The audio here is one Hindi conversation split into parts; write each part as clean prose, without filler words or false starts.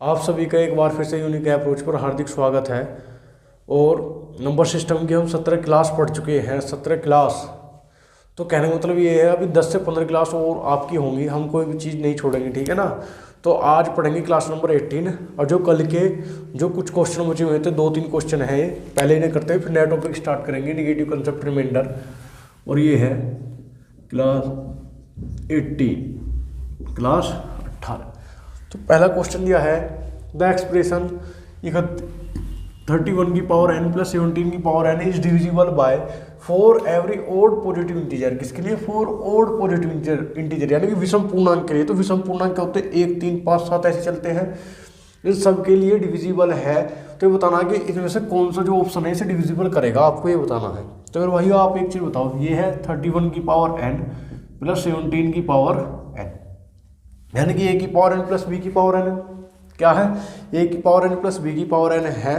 आप सभी का एक बार फिर से यूनिक अप्रोच पर हार्दिक स्वागत है। और नंबर सिस्टम की हम 17 क्लास पढ़ चुके हैं। 17 क्लास तो कहने का मतलब ये है अभी 10 से 15 क्लास और आपकी होंगी। हम कोई भी चीज़ नहीं छोड़ेंगे, ठीक है ना। तो आज पढ़ेंगे क्लास नंबर 18। और जो कल के जो कुछ क्वेश्चन बचे हुए थे, 2-3 क्वेश्चन हैं, पहले इन्हें करते हैं, फिर नया टॉपिक स्टार्ट करेंगे, नेगेटिव कंसेप्ट रिमाइंडर। और ये है क्लास 18, क्लास 18। तो पहला क्वेश्चन दिया है द एक्सप्रेशन 31 की पावर n प्लस 17 की power n is divisible by for every odd positive integer. किसके लिए? फॉर ओड पॉजिटिव इंटीजर, यानी कि विषम पूर्णांक के लिए। तो विषम पूर्णांक क्या होते हैं? 1, 3, 5, 7 ऐसे चलते हैं। इन सब के लिए डिविजिबल है। तो ये बताना है कि इनमें से कौन सा जो ऑप्शन है इसे डिविजिबल करेगा, आपको ये बताना है। तो अगर वही आप एक चीज़ बताओ, ये है 31 की पावर n प्लस 17 की पावर n, यानी कि a की पावर n प्लस b की पावर n क्या है? a की पावर n प्लस b की पावर n है।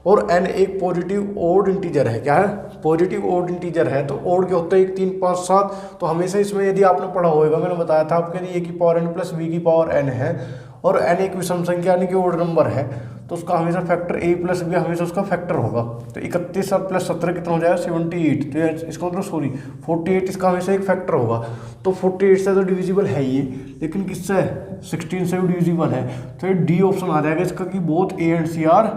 और n एक पॉजिटिव ओड इंटीजर है। क्या है? पॉजिटिव ओड इंटीजर है। तो ओड के होते हैं 1, 3, 5, 7। तो हमेशा इसमें यदि आपने पढ़ा होगा, मैंने बताया था आपके लिए a की पावर n प्लस b की पावर n है और n एक विषम संख्या यानी कि ओड नंबर है, तो उसका हमेशा फैक्टर a प्लस b हमेशा उसका फैक्टर होगा। तो 31 और प्लस 17 कितना हो जाएगा? 78। तो इसका मतलब 48 इसका हमेशा एक फैक्टर होगा। तो 48 से तो डिविजिबल है ये, लेकिन किससे? 16 से भी डिविजिबल है। तो ये डी ऑप्शन आ जाएगा इसका कि both A and C are,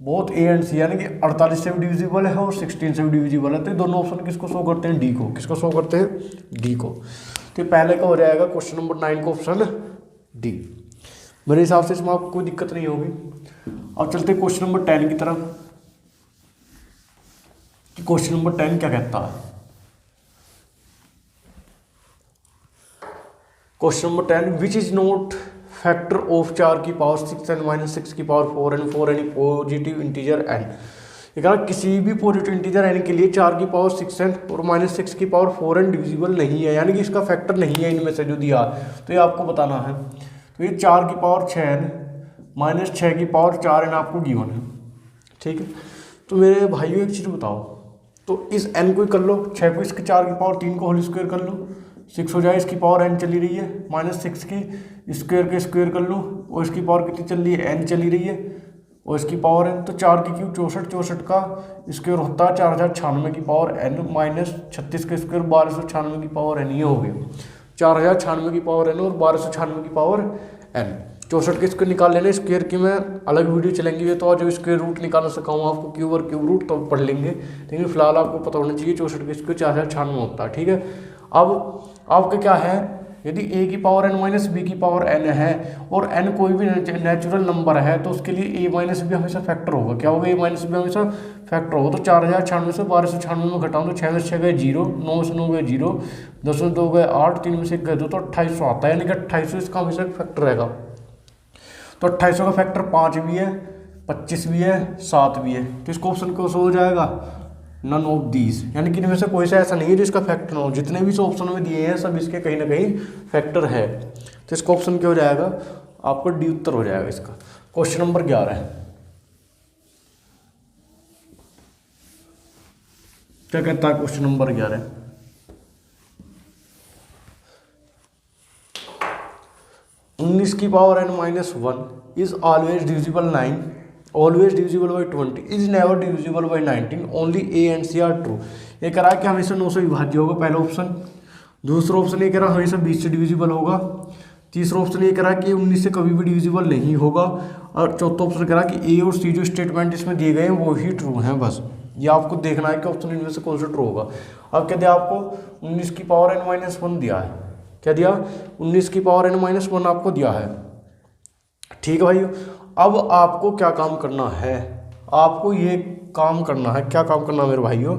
both A and C, यानी कि 48 से भी डिविजिबल है और 16 से भी डिविजिबल है। तो ये दोनों ऑप्शन किसको शो करते हैं? डी को। किसको शो करते हैं? डी को। तो पहले का हो जाएगा क्वेश्चन नंबर 9 का ऑप्शन डी। मेरे हिसाब से इसमें आपको कोई दिक्कत नहीं होगी। अब चलते हैं क्वेश्चन नंबर 10 की तरफ कि क्वेश्चन नंबर 10 क्या कहता है। Question number 10, which is not factor of 4 की पावर 6 एंड माइनस 6 की power 4 and 4 any positive integer n। ये कहा किसी भी पॉजिटिव इंटीजर n के लिए 4 की पावर 6 एन और माइनस 6 की पावर 4 एन डिविजिबल नहीं है, यानी कि इसका फैक्टर नहीं है इनमें से जो दिया। तो ये आपको बताना है। तो ये 4 की पावर 6 एन माइनस 6 की पावर 4 एन आपको गिवन है, ठीक है। तो मेरे भाइयों एक चीज़ बताओ, तो इस n को ही कर लो, 6 को इसके 4 की पावर 3 को होल स्क्वायर कर लो, 6 हो जाए, इसकी पावर n चली रही है, माइनस 6 की स्क्वायर के स्क्वायर कर लो और इसकी पावर कितनी चल रही है? n चली रही है और इसकी पावर n। तो 4 की क्यूब 64, 64 का स्क्वायर होता है 4096 की पावर n माइनस 36 का स्क्वायर 1296 की पावर n। ये हो गया 4096 की पावर n और 1296 की पावर n। 64 के स्क्वायर निकाल लेना। स्क्वायर की मैं अलग वीडियो चलेंगी, ये तो आज जब स्क्वायर रूट निकालना सिखाऊंगा आपको, क्यूब और क्यूब रूट, तो पढ़ लेंगे। लेकिन फिलहाल आपको पता होना चाहिए 64 के स्क्वायर 4096 होता है, ठीक है। अब आपका क्या है, यदि a की पावर n माइनस b की पावर n है और n कोई भी नेचुरल नंबर है, तो उसके लिए a माइनस b हमेशा फैक्टर होगा। क्या होगा? a माइनस b हमेशा फैक्टर होगा। तो 4096 से 1296 में घटाऊँ तो 6 में 6 गए 0, 9 से 9 गए 0, 10 में 2 गए 8, 3 में से 1 गए 2, तो 2800 आता है, यानी कि 2800 इसका हमेशा फैक्टर रहेगा। तो 2800 का फैक्टर 5 भी है, 25 भी है, 7 भी है। तो इसको ऑप्शन कौन सा हो जाएगा? नन ऑफ दीज, यानी कि इनमें से कोई सा ऐसा नहीं है जो इसका फैक्टर हो। जितने भी ऑप्शन में दिए हैं सब इसके कहीं ना कहीं फैक्टर है। तो इसका ऑप्शन क्या हो जाएगा? आपका डी उत्तर हो जाएगा इसका। क्वेश्चन नंबर 11 है, क्या कहता है क्वेश्चन नंबर 11? उन्नीस की power n minus 1 is always divisible 9, always divisible by 20, is never divisible by 19, only A and C are true. ये कह रहा है कि हमेशा 9 से विभाज्य होगा, पहला ऑप्शन। दूसरा ऑप्शन ये कह रहा है हमेशा 20 से डिविजिबल होगा। तीसरा ऑप्शन ये कह रहा है कि 19 से कभी भी डिविजिबल नहीं होगा। और चौथा ऑप्शन कह रहा है कि ए और सी जो स्टेटमेंट इसमें दिए गए हैं वो ही ट्रू हैं। बस ये आपको देखना है कि ऑप्शन इनमें से कौन सा ट्रू होगा। अब क्या दिया आपको? 19 की पावर n माइनस 1 दिया है। क्या दिया? 19 की पावर n माइनस 1 आपको दिया है, ठीक है भाई। अब आपको क्या काम करना है? आपको ये काम करना है, क्या काम करना है मेरे भाइयों,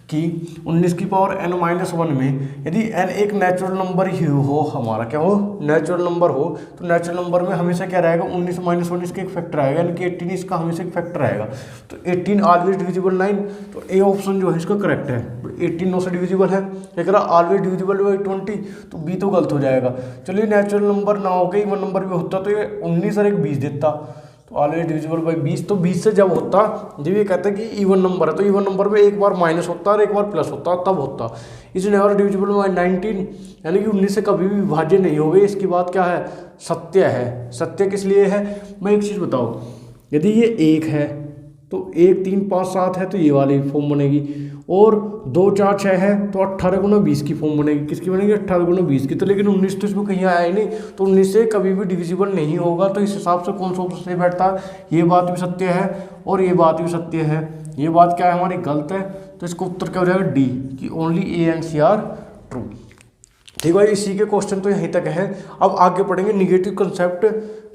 कि 19 की पावर n माइनस 1 में यदि n एक नेचुरल नंबर ही हो, हमारा क्या हो? नेचुरल नंबर हो, तो नेचुरल नंबर में हमेशा क्या रहेगा? 19 माइनस 1 इसका एक फैक्टर आएगा, यानी कि 18 इसका हमेशा एक फैक्टर आएगा। तो 18 ऑलवेज डिविजिबल 9, तो ए ऑप्शन जो है इसका करेक्ट है। 18 9 से डिविजिबल है, एक ऑलवेज डिविजिबल बाई 20, तो बी तो गलत हो जाएगा। चलिए नेचुरल नंबर ना हो के इवन नंबर भी होता तो ये 19 और एक 20 देता, तो ऑलवेज डिविजिबल बाई 20। तो 20 से जब होता, जब ये कहता है कि इवन नंबर है, तो इवन नंबर में एक बार माइनस होता और एक बार प्लस होता, तब होता। इज नेवर डिविजिबल बाई 19, यानी कि 19 से कभी भी विभाज्य नहीं हो गई। इसकी बात क्या है, सत्य है। सत्य किस लिए है, मैं एक चीज़ बताऊँ, यदि ये 1 है तो 1 3 5 7 है तो ये वाली फॉर्म बनेगी, और 2 4 6 है तो 18 गुना 20 की फॉर्म बनेगी। किसकी बनेगी, 18 गुना 20 की। तो लेकिन 19 तो इसमें कहीं आया ही नहीं, तो 19 से कभी भी डिविजिबल नहीं होगा। तो इस हिसाब से कौन सा ऑप्शन सही बैठता है, ये बात भी सत्य है और ये बात भी सत्य है। ये बात क्या है हमारी, गलत है। तो इसका उत्तर क्या हो जाएगा, डी, कि only A and C are true. ठीक है, इसी के क्वेश्चन तो यहीं तक है। अब आगे पढ़ेंगे निगेटिव कंसेप्ट,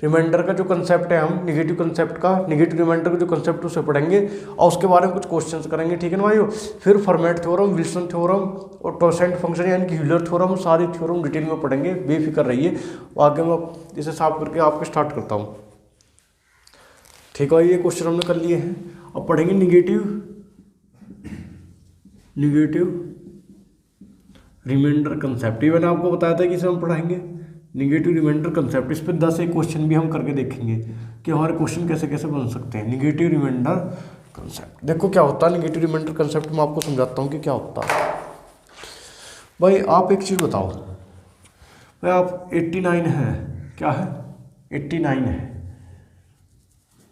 रिमाइंडर का जो कंसेप्ट है, हम निगेटिव कंसेप्ट का, निगेटिव रिमाइंडर का जो कंसेप्ट उसे पढ़ेंगे और उसके बारे में कुछ क्वेश्चंस करेंगे। ठीक है ना भाइयों। फिर फॉर्मेट थ्योरम, विल्सन थ्योरम और टॉसेंट फंक्शन यानी कि ह्यूलर थ्योरम, सारी थ्योरम डिटेल में पढ़ेंगे, बेफिक्र रहिए। आगे मैं इसे साफ करके आपको स्टार्ट करता हूँ। ठीक है, ये क्वेश्चन हमने कर लिए हैं। अब पढ़ेंगे निगेटिव रिमाइंडर कंसेप्ट। ये मैंने आपको बताया था कि इसे हम पढ़ाएंगे निगेटिव रिमाइंडर कंसेप्ट। इस पर 10 एक क्वेश्चन भी हम करके देखेंगे कि हमारे क्वेश्चन कैसे कैसे बन सकते हैं। निगेटिव रिमाइंडर कंसेप्ट, देखो क्या होता है निगेटिव रिमाइंडर कंसेप्ट, मैं आपको समझाता हूँ कि क्या होता है। भाई आप एक चीज़ बताओ, भाई आप 89 है, क्या है 89 है,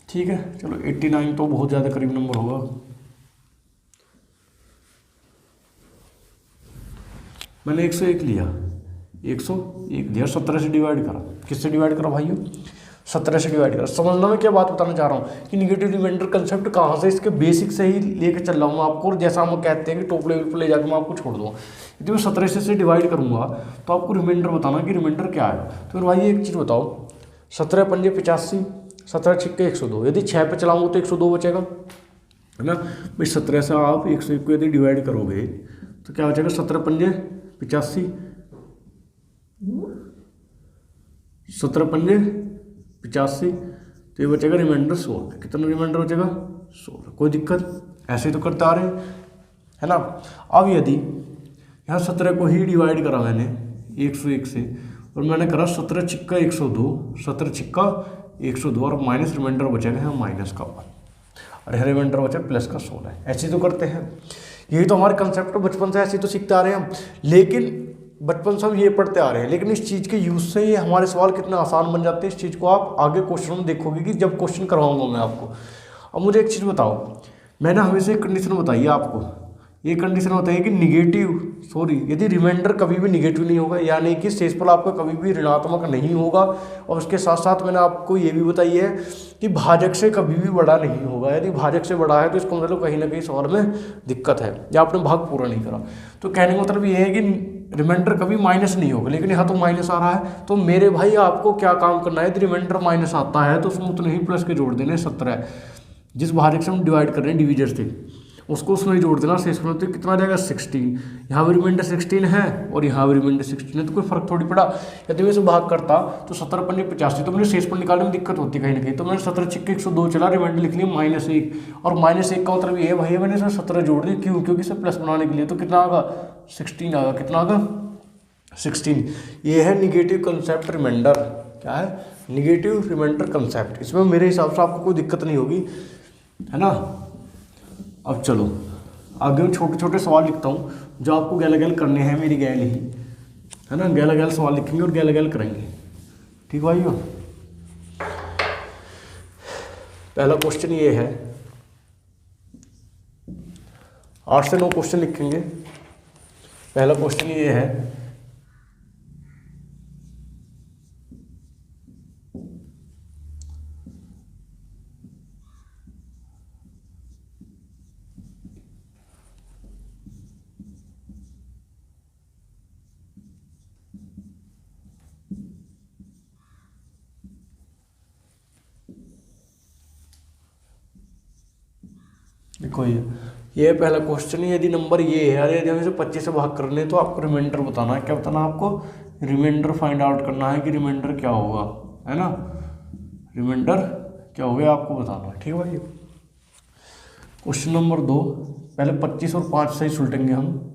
ठीक है, चलो 89 तो बहुत ज़्यादा करीब नंबर होगा। मैंने 101 लिया, 101 दिया, 17 से डिवाइड करा। किससे डिवाइड करा भाइयों, 17 से डिवाइड करा। समझना मैं क्या बात बताना चाह रहा हूँ कि निगेटिव रिमाइंडर कंसेप्ट कहाँ से, इसके बेसिक से ही लेके चल रहा हूँ आपको, और जैसा हम कहते हैं कि टॉप लेवल पर ले जाकर मैं आपको छोड़ दूँगा। यदि मैं 17 से डिवाइड करूँगा तो आपको रिमाइंडर बताना कि रिमाइंडर क्या है। तो फिर भाई एक चीज़ बताओ, 17 पंजे 85, 17 छिक्के 102, यदि 6 पे चलाऊँगा तो 102 बचेगा, है ना भाई। 17 से आप 101 को यदि डिवाइड करोगे तो क्या बचेगा, 17 पंजे 85, 17 पंजे 85, तो ये बचेगा रिमाइंडर 16। कितना रिमाइंडर बचेगा, 16। कोई दिक्कत, ऐसे ही तो करते आ रहे हैं, है ना। अब यदि यहाँ 17 को ही डिवाइड करा मैंने 101 से, और मैंने करा 17 छिक्का 102, 17 छिक्का 102, और माइनस रिमाइंडर बचेगा यहाँ माइनस का 1, और यहाँ रिमाइंडर बचा प्लस का 16। ऐसे तो करते हैं, यही तो हमारे कंसेप्ट बचपन से ऐसे तो सीखते आ रहे हैं हम, लेकिन बचपन से हम ये पढ़ते आ रहे हैं। लेकिन इस चीज़ के यूज़ से ये हमारे सवाल कितने आसान बन जाते हैं, इस चीज़ को आप आगे क्वेश्चन में देखोगे कि जब क्वेश्चन करवाऊंगा मैं आपको। अब मुझे एक चीज़ बताओ, मैंने हमेशा एक कंडीशन बताई है आपको, ये कंडीशन बताइए कि यदि रिमाइंडर कभी भी निगेटिव नहीं होगा, यानी कि शेषफल आपका कभी भी ऋणात्मक नहीं होगा। और उसके साथ साथ मैंने आपको ये भी बताई है कि भाजक से कभी भी बड़ा नहीं होगा। यदि भाजक से बड़ा है तो इसका मतलब कहीं ना कहीं सवाल में दिक्कत है या आपने भाग पूरा नहीं करा। तो कहने का मतलब ये है कि रिमाइंडर कभी माइनस नहीं होगा, लेकिन यहाँ तो माइनस आ रहा है। तो मेरे भाई आपको क्या काम करना है, यदि रिमाइंडर माइनस आता है तो उसमें उतने ही प्लस के जोड़ देने। 17 जिस भाजक से हम डिवाइड कर रहे हैं डिविजर से, उसको उसमें जोड़ देना शेषफल। तो कितना आ जाएगा 16, यहाँ भी रिमाइंडर 16 है और यहाँ भी रिमाइंडर 16 है, तो कोई फर्क थोड़ी पड़ा। यदि मैं इसे भाग करता तो 17 पंजे 85, तो मुझे शेषफल निकालने में दिक्कत होती कहीं ना कहीं। तो मैंने 17 छिक्के 102 चला, रिमाइंडर लिख लिया -1, और -1 का मतलब ये है भाई मैंने इसमें 17 जोड़ दी, क्यों, क्योंकि इसे प्लस बनाने के लिए। तो कितना आगा 16 आगा, कितना आगा 16। ये है निगेटिव कंसेप्ट रिमाइंडर, क्या है निगेटिव रिमाइंडर कंसेप्ट। इसमें मेरे हिसाब से आपको कोई दिक्कत नहीं होगी, है ना। अब चलो आगे मैं छोटे छोटे सवाल लिखता हूँ जो आपको गैल गैल करने हैं, मेरी गैल ही, है ना। गैल गैल सवाल लिखेंगे और गैल गैल करेंगे, ठीक भाइयों। पहला क्वेश्चन ये है, 8 से 9 क्वेश्चन लिखेंगे। पहला क्वेश्चन ये है, देखो ये पहला क्वेश्चन है। यदि नंबर ये है, अरे यदि हम इसे 25 से भाग करने हैं तो आपको रिमाइंडर बताना है। क्या बताना है आपको, रिमाइंडर फाइंड आउट करना है कि रिमाइंडर क्या होगा, है ना। रिमाइंडर क्या होगा आपको बताना है, ठीक है भाई। क्वेश्चन नंबर 2, पहले 25 और 5 से ही सुलटेंगे हम।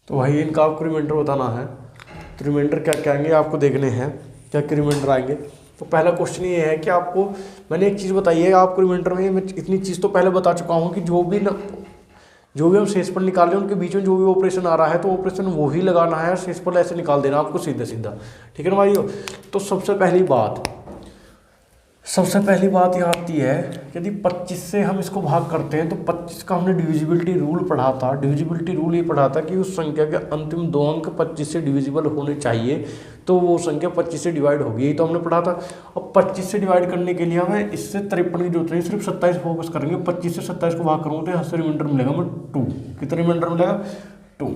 तो भाई इनका आपको रिमाइंडर बताना है। तो रिमाइंडर क्या क्या आएंगे आपको देखने हैं, क्या क्या रिमाइंडर आएंगे। तो पहला क्वेश्चन ये है कि आपको मैंने एक चीज़ बताई है आपको रिमाइंडर में, मैं इतनी चीज़ तो पहले बता चुका हूँ कि जो भी हम शेषफल निकाल रहे हैं उनके बीच में जो भी ऑपरेशन आ रहा है तो ऑपरेशन वो ही लगाना है, शेषफल ऐसे निकाल देना आपको सीधा सीधा, ठीक है ना भाइयों। तो सबसे पहली बात यह आती है, यदि 25 से हम इसको भाग करते हैं तो 25 का हमने डिविजिबिलिटी रूल पढ़ा था। डिविजिबिलिटी रूल ये पढ़ा था कि उस संख्या के अंतिम 2 अंक 25 से डिविजिबल होने चाहिए, तो वो संख्या 25 से डिवाइड होगी, यही तो हमने पढ़ा था। अब 25 से डिवाइड करने के लिए हमें इससे 53 की जरूरत नहीं, सिर्फ 27 फोकस करेंगे। 25 से 27 को भाग करूँगा तो यहाँ से रिमाइंडर मिलेगा हमें 2। कितना रिमाइंडर मिलेगा? 2।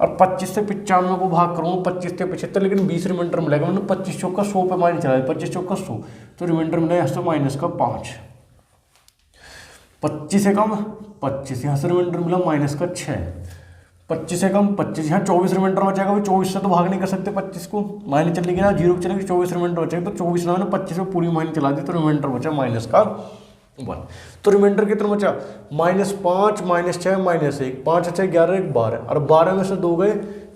और 25 से 95 को भाग करूँगा 25 से 75, लेकिन 20 रिमाइंडर मिलेगा। मैंने 25 चौका 100 पे माइनस चला, 25 चौका 100, तो रिमाइंडर मिला यहाँ से माइनस का 5। 25 से कम 25, यहाँ से रिमाइंडर मिला माइनस का 6। 25 से कम 25, यहाँ 24 रिमाइंडर बचेगा। 24 से तो भाग नहीं कर सकते, 25 को माइनस चलेगी ना, 0 चलेगी, 24 रिमाइंडर बचेगा। तो 24 ना मैंने 25 में पूरी माइनस चला दी, तो रिमाइंडर बचा माइनस का 1। तो रिमाइंडर कितना बचा? -5 -6 -1, 5 6 11 1 12, और 12 में से 2 गए,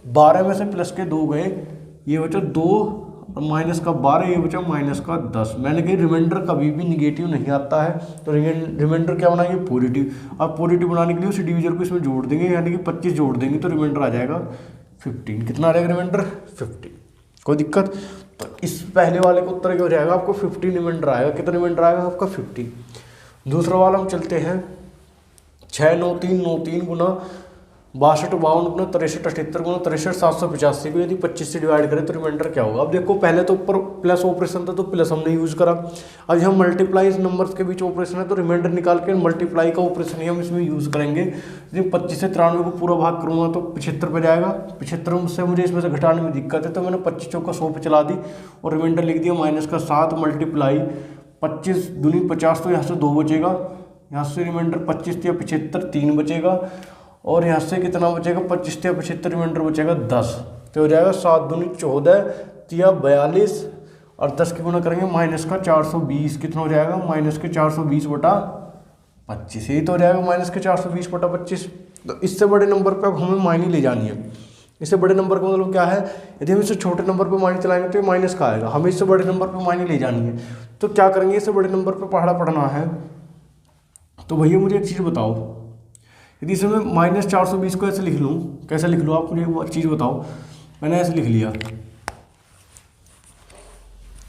12 में से प्लस के 2 गए, ये बचा 2 और माइनस का 12, ये बचा माइनस का 10। मैंने कहा रिमाइंडर कभी भी निगेटिव नहीं आता है, तो रिमाइंडर क्या बनाएंगे? पॉजिटिव। अब पॉजिटिव बनाने के लिए उस डिवीजर को इसमें जोड़ देंगे, यानी कि 25 जोड़ देंगे तो रिमाइंडर आ जाएगा 15। कितना आ जाएगा रिमाइंडर? 15। कोई दिक्कत? तो इस पहले वाले को उत्तर क्या हो जाएगा? आपको 15 रिमाइंडर आएगा। कितना रिमाइंडर आएगा आपका? 50। दूसरा वाला हम चलते हैं, 6 9 3 9 3 गुना 62 52 गुना 63 78 गुना 63 785 को यदि 25 से डिवाइड करें तो रिमाइंडर क्या होगा? अब देखो पहले तो ऊपर प्लस ऑपरेशन था तो प्लस हमने यूज करा। अब यहाँ मल्टीप्लाई नंबर्स के बीच ऑपरेशन है तो रिमाइंडर निकाल के मल्टीप्लाई का ऑपरेशन ही हम इसमें यूज करेंगे। यदि 25 से 93 को पूरा भाग करूँगा तो 75 पे जाएगा। 75 से मुझे इसमें से घटाने में दिक्कत है, तो मैंने 25 चौका 100 पे चला दी और रिमाइंडर लिख दिया माइनस का 7 मल्टीप्लाई 25 दूनी 50, तो यहाँ से 2 बचेगा। यहाँ से रिमाइंडर 25 या 75 3 बचेगा, और यहाँ से कितना बचेगा? 25 या 75 रिमाइंडर बचेगा 10, तो हो जाएगा 7 दूनी 14 या 42, और 10 की गुना करेंगे माइनस का 420। कितना हो जाएगा? माइनस के 420 बटा 25, यही तो हो जाएगा माइनस के 420 बटा 25। तो इससे बड़े नंबर पर अब हमें माइनस ले जानी है। इससे बड़े नंबर का मतलब क्या है? यदि हम इससे छोटे नंबर पर माइनस चलाएंगे तो ये माइनस का आएगा, हमें इससे बड़े नंबर पर माइनस ले जानी है। तो क्या करेंगे? इससे बड़े नंबर पर पहाड़ा पढ़ना है। तो भैया मुझे एक चीज़ बताओ, यदि इसमें -420 को ऐसे लिख लूँ, कैसे लिख लूँ? आप मुझे वो चीज़ बताओ। मैंने ऐसे लिख लिया,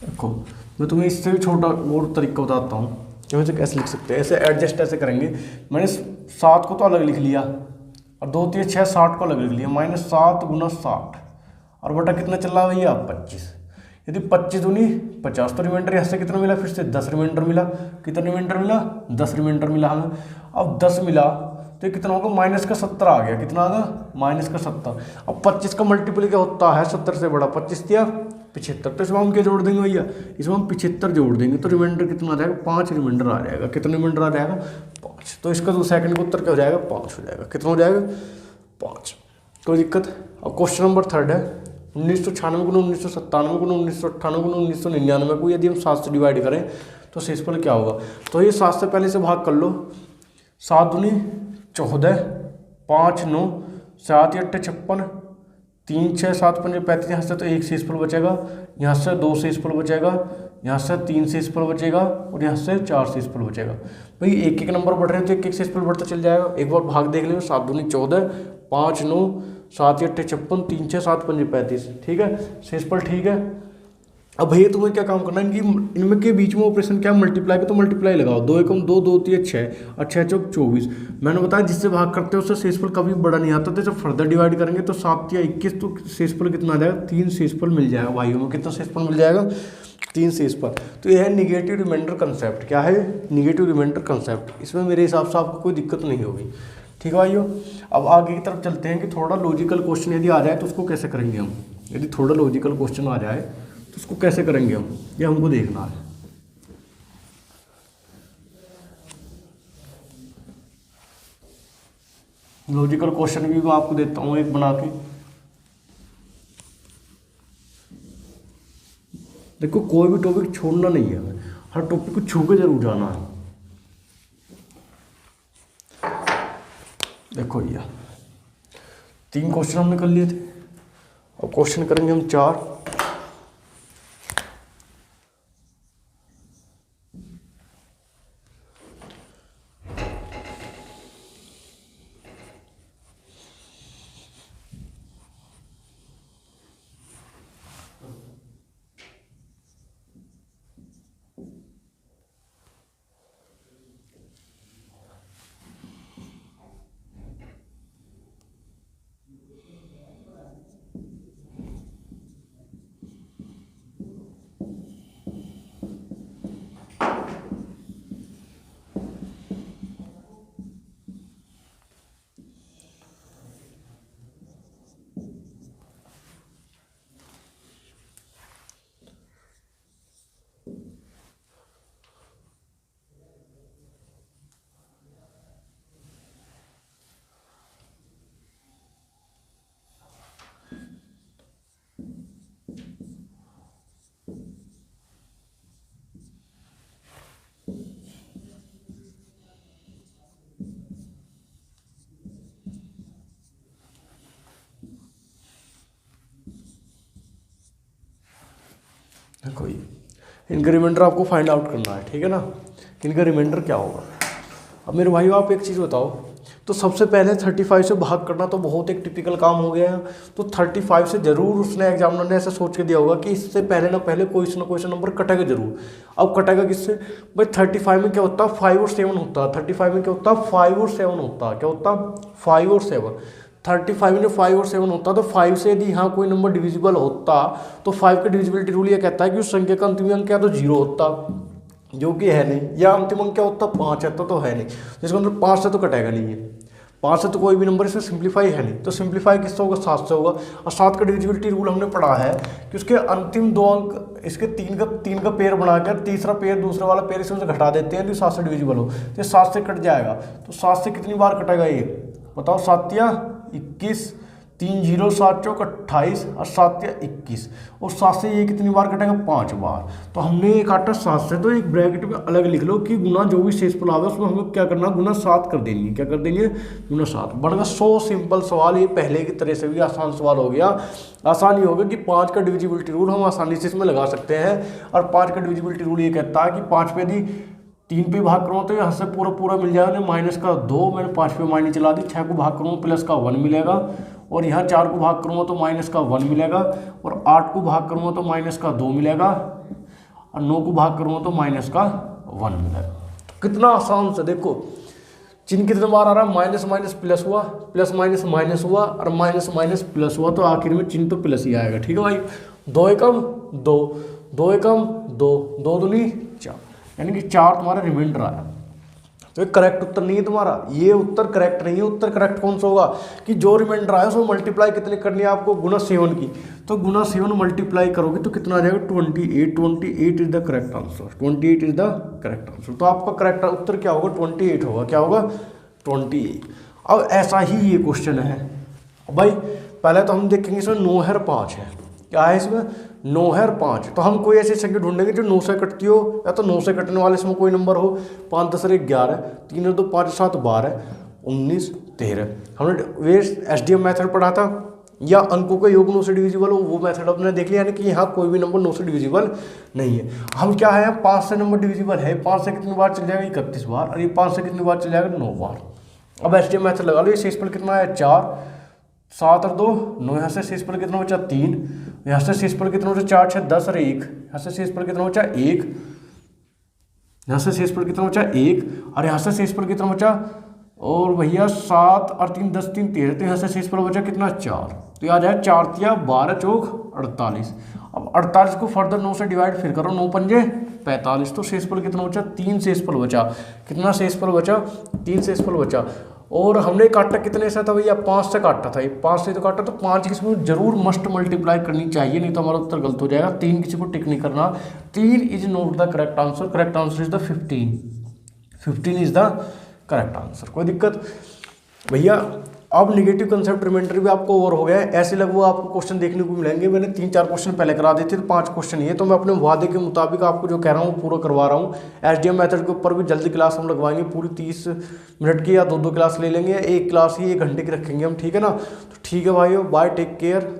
देखो मैं तुम्हें इससे भी छोटा और तरीका बताता हूँ कि वैसे कैसे लिख सकते हैं। ऐसे एडजस्ट ऐसे करेंगे, मैंने 7 को तो अलग लिख लिया और 2 3 6 60 को अलग लिख लिया, -7 गुना 60 और बटा कितना चल रहा है भैया? 25। यदि 25 दूनी 50, तो रिमाइंडर यहाँ से कितना मिला? फिर से 10 रिमाइंडर मिला। कितना रिमाइंडर मिला? 10 रिमाइंडर मिला हमें। अब 10 मिला तो कितना होगा? माइनस का 70 आ गया। कितना आ गया? माइनस का 70। अब 25 का मल्टीपल क्या होता है? 70 से बड़ा। 25 या 75, तो इसमें हम क्या जोड़ देंगे भैया? इसमें हम 75 जोड़ देंगे तो रिमाइंडर कितना आ जाएगा? 5 रिमाइंडर आ जाएगा। कितना रिमाइंर आ जाएगा? 5। तो इसका जो सेकंड का उत्तर क्या हो जाएगा? 5 हो जाएगा। कितना हो जाएगा? 5। कोई दिक्कत? अब क्वेश्चन नंबर 3 है, 1996 गुना 1997 गुना 1998 गुना 1999 को यदि हम 7 से डिवाइड करें तो शेषफल क्या होगा? तो ये 7 से पहले से भाग कर लो। 7 दूनी 14, 5 9 7 8 56, 3 6 7 5 35। यहाँ से तो 1 शेषफल बचेगा, यहाँ से 2 शेषफल बचेगा, यहाँ से 3 शेषफल बचेगा और यहाँ से 4 शेषफल बचेगा। भाई एक एक नंबर बढ़ रहे हैं तो एक एक शेषफल बढ़ता चल जाएगा। एक बार भाग देख लेंगे। 7 दूनी 14, 5 9 7 8 56, 3 6 7 5 35। ठीक है, शेषफल ठीक है। अब भैया तुम्हें क्या काम करना है? इनमें के बीच में ऑपरेशन क्या? मल्टीप्लाई का, तो मल्टीप्लाई लगाओ। 2 एकम 2 2 3 6 और 6 चौक 24। मैंने बताया जिससे भाग करते हैं उससे शेषफल कभी बड़ा नहीं आता, तो जब फर्दर डिवाइड करेंगे तो 7 या 21, तो शेषफल कितना आ जाएगा? 3 शेषफल मिल जाएगा भाइयों में। कितना शेषफल मिल जाएगा? 3 शेषफल। तो यह है निगेटिव रिमाइंडर कंसेप्ट। क्या है? Negative remainder concept. इसमें मेरे हिसाब से आपको कोई दिक्कत नहीं होगी। ठीक है भाइयों, अब आगे की तरफ चलते हैं कि थोड़ा लॉजिकल क्वेश्चन यदि आ जाए तो उसको कैसे करेंगे हम। यदि थोड़ा लॉजिकल क्वेश्चन आ जाए तो उसको कैसे करेंगे हम, ये हमको देखना है। लॉजिकल क्वेश्चन भी मैं आपको देता हूँ एक बना के। देखो कोई भी टॉपिक छोड़ना नहीं है, हर टॉपिक को छू के जरूर जाना है। देखो भैया 3 क्वेश्चन हमने कर लिए थे, अब क्वेश्चन करेंगे हम 4। देखो ये इनका रिमाइंडर आपको फाइंड आउट करना है, ठीक है ना, कि इनका रिमाइंडर क्या होगा। अब मेरे भाई आप एक चीज़ बताओ, तो सबसे पहले 35 से भाग करना तो बहुत एक टिपिकल काम हो गया है। तो 35 से जरूर उसने एग्जामिनर ने ऐसा सोच के दिया होगा कि इससे पहले ना पहले कोई ना कोई नंबर कटेगा जरूर। अब कटेगा किससे भाई, 35 में क्या होता है 5 और 7 होता है। 35 में क्या होता है 5 और 7 होता है, क्या होता है 5 और 7। 35 में 5 और 7 होता, तो 5 से यदि यहाँ कोई नंबर डिविजिबल होता तो 5 का डिविजिबिलिटी रूल ये कहता है कि उस संख्या का अंतिम अंक क्या तो 0 होता, जो कि है नहीं, या अंतिम अंक क्या होता 5 है तो है नहीं, जिसका मतलब 5 से तो कटेगा नहीं है। 5 से तो कोई भी नंबर इसमें सिंप्लीफाई है नहीं, तो सिंप्लीफाई किससे होगा 7 से होगा। और 7 का डिविजिबिलिटी रूल हमने पढ़ा है कि उसके अंतिम 2 अंक इसके 3 का पेयर बनाकर तीसरा पेयर दूसरे वाला पेयर इसमें से घटा देते हैं तो 7 से डिविजिबल हो, तो 7 से कट जाएगा। तो 7 से कितनी बार कटेगा ये बताओ, 7 या 21, 3 0 7 चौक 28 और 7 या 21, और 7 से ये कितनी बार कटेगा 5 बार। तो हमने ये काटा 7 से, तो एक ब्रैकेट में अलग लिख लो कि गुना जो भी शेष फल आवे उसमें हमें क्या करना गुना 7 कर देनी है, क्या कर देनी है गुना 7। बढ़कर 100 सिंपल सवाल, ये पहले की तरह से भी आसान सवाल हो गया। आसानी होगी कि 5 का डिविजिबिलिटी रूल हम आसानी से इसमें लगा सकते हैं। और 5 का डिविजिबिलिटी रूल ये कहता है कि 5 पे यदि 3 पे भाग करूँ तो यहाँ से पूरा मिल जाएगा, माइनस का 2, मैंने 5 पे माइनस चला दी। 6 को भाग करूँ प्लस का 1 मिलेगा, और यहाँ 4 को भाग करूँगा तो माइनस का 1 मिलेगा, और 8 को भाग करूँगा तो माइनस का 2 मिलेगा, और 9 को भाग करूँगा तो माइनस का 1 मिलेगा। तो कितना आसान से देखो, चिन्ह कितने बार आ रहा है, माइनस माइनस प्लस हुआ, प्लस माइनस माइनस हुआ, और माइनस माइनस प्लस हुआ, तो आखिर में चिन्ह तो प्लस ही आएगा। ठीक है भाई, 2 एकम 2, 2 एकम 2, 2 दूनी 4, यानी कि 4 तुम्हारा रिमाइंडर आया। तो ये करेक्ट उत्तर नहीं है तुम्हारा, ये उत्तर करेक्ट नहीं है। उत्तर करेक्ट कौन सा होगा कि जो रिमाइंडर आया उसको मल्टीप्लाई कितने करनी है आपको गुना 7 की, तो गुना 7 मल्टीप्लाई करोगे तो कितना आ जाएगा 28। 28 is the correct answer, 28 is the correct answer. तो आपका करेक्ट उत्तर क्या होगा 28 होगा, क्या होगा 28। अब ऐसा ही ये क्वेश्चन है भाई, पहले तो हम देखेंगे इसमें 9 है 5 है, क्या है इसमें 9 है 5, तो हम कोई ऐसी संख्या ढूंढेंगे जो 9 से कटती हो, या तो 9 से कटने वाले इसमें कोई नंबर हो। 5 10 11, 3 2 5 7 12, 19 13। हमने वे SDM मेथड पढ़ा था, या अंकों का योग 9 से डिविजिबल हो, वो मेथड अपने देख लिया, यानी कि यहाँ कोई भी नंबर 9 से डिविजिबल नहीं है। हम क्या है 5 से नंबर डिविजिबल है, 5 से कितनी बार चल जाएगा 31 बार, और ये 5 से कितनी बार चल जाएगा 9 बार। अब SDM मेथड लगा लो, ये शेषफल कितना है 4, 7 और 2 9, यहाँ से शेषफल कितना बचा 3, यहाँ से शेषफल कितना बचा 4 6 10 और 1, यहाँ से शेषफल कितना बचा 1, यहाँ से शेषफल कितना बचा 1, और यहाँ से शेषफल कितना बचा, और भैया 7 और 3 10 3 13, तो यहाँ से शेषफल बचा कितना 4, तो याद है 4 तिया 12 चौक 48। अब 48 को फर्दर 9 से डिवाइड फिर करो, 9 पंजे 45, तो शेषफल कितना बचा 3 शेषफल बचा, कितना शेषफल बचा 3 शेषफल बचा। और हमने काटा कितने से था भैया 5 से काटा था, 5 से तो काटा, तो 5 किसी को जरूर मस्ट मल्टीप्लाई करनी चाहिए, नहीं तो हमारा उत्तर गलत हो जाएगा। 3 किसी को टिक नहीं करना, 3 is not the correct answer, correct answer is the 15 is the correct answer. कोई दिक्कत भैया। अब नेगेटिव कंसेप्ट रिमाइंडर भी आपको ओवर हो गया है। ऐसे लगभग आपको क्वेश्चन देखने को मिलेंगे। मैंने 3-4 क्वेश्चन पहले करा दिए थे, तो 5 क्वेश्चन ये, तो मैं अपने वादे के मुताबिक आपको जो कह रहा हूँ पूरा करवा रहा हूँ। एसडीएम मेथड के ऊपर भी जल्दी क्लास हम लगवाएंगे, पूरी 30 मिनट की या 2-2 क्लास ले लेंगे, एक क्लास ही 1 घंटे की रखेंगे हम, ठीक है ना। तो ठीक है भाइयों, बाय, टेक केयर।